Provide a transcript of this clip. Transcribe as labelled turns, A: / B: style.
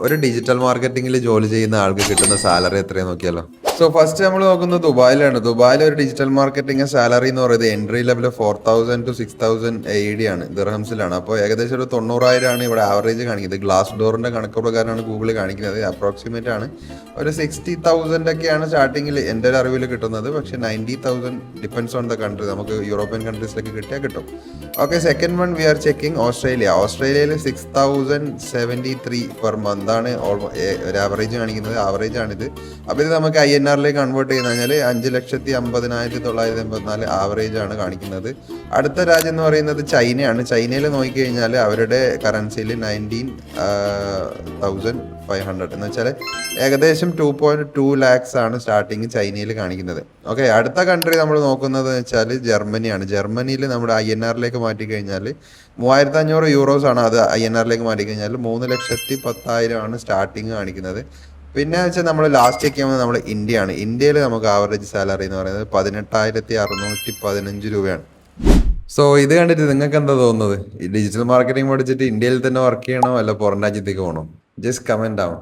A: ഒരു ഡിജിറ്റൽ മാർക്കറ്റിംഗിൽ ജോലി ചെയ്യുന്ന ആൾക്ക് കിട്ടുന്ന സാലറി എത്രയാന്ന് നോക്കിയാലോ. സോ ഫസ്റ്റ് നമ്മൾ നോക്കുന്നത് ദുബായിലാണ്. ദുബായിൽ ഒരു ഡിജിറ്റൽ മാർക്കറ്റിംഗ് സാലറി എന്ന് പറയുന്നത് എൻട്രി ലെവൽ 4000 to 6000 AED ആണ്, ദിർഹംസിലാണ്. അപ്പോൾ ഏകദേശം ഒരു 90,000 ആണ് ഇവിടെ ആവറേജ് കാണിക്കുന്നത്. ഗ്ലാസ് ഡോറിന്റെ കണക്ക് പ്രകാരമാണ് ഗൂഗിൾ കാണിക്കുന്നത്. അപ്രോക്സിമേറ്റ് ആണ്. ഒരു 60,000 ഒക്കെയാണ് സ്റ്റാർട്ടിങ്ങിൽ എൻ്റെ ഒരു അറിവിൽ കിട്ടുന്നത്. പക്ഷേ 90,000 ഡിപ്പെൻസ് ഓൺ ദ കൺട്രി. നമുക്ക് യൂറോപ്യൻ കൺട്രീസിലൊക്കെ കിട്ടിയാൽ കിട്ടും. Okay, second one we are checking Australia. ഓസ്ട്രേലിയയിൽ 6073 പെർ മന്ത് ആണ് ഒരു ആവറേജ് കാണിക്കുന്നത്. ആവറേജ് ആണിത്. അപ്പോൾ ഇത് നമുക്ക് INR കൺവേർട്ട് ചെയ്ത് കഴിഞ്ഞാൽ 5,50,984 ആവറേജ് ആണ് കാണിക്കുന്നത്. അടുത്ത രാജ്യം എന്ന് പറയുന്നത് ചൈനയാണ്. ചൈനയിൽ നോക്കിക്കഴിഞ്ഞാൽ അവരുടെ കറൻസിയിൽ 19,500 എന്ന് വെച്ചാൽ ഏകദേശം 2.2 lakhs ആണ് സ്റ്റാർട്ടിങ് ചൈനയിൽ കാണിക്കുന്നത്. ഓക്കെ, അടുത്ത കൺട്രി നമ്മൾ നോക്കുന്നത് വെച്ചാൽ ജർമ്മനിയാണ്. ജർമ്മനിയിൽ നമ്മുടെ INR മാറ്റി കഴിഞ്ഞാൽ 3,500 യൂറോസ് ആണ്. അത് INR മാറ്റി കഴിഞ്ഞാൽ 3,10,000 ആണ് സ്റ്റാർട്ടിങ് കാണിക്കുന്നത്. പിന്നെ വെച്ചാൽ നമ്മൾ ലാസ്റ്റ് ചെക്ക് ചെയ്യുമ്പോൾ നമ്മൾ ഇന്ത്യയാണ്. ഇന്ത്യയിൽ നമുക്ക് ആവറേജ് സാലറി എന്ന് പറയുന്നത് 18,615 രൂപയാണ്. സോ ഇത് കണ്ടിട്ട് നിങ്ങൾക്ക് എന്താ തോന്നുന്നത്? ഈ ഡിജിറ്റൽ മാർക്കറ്റിംഗ് പഠിച്ചിട്ട് ഇന്ത്യയിൽ തന്നെ വർക്ക് ചെയ്യണോ അല്ല പുറം രാജ്യത്തേക്ക് പോകണോ? Just comment down.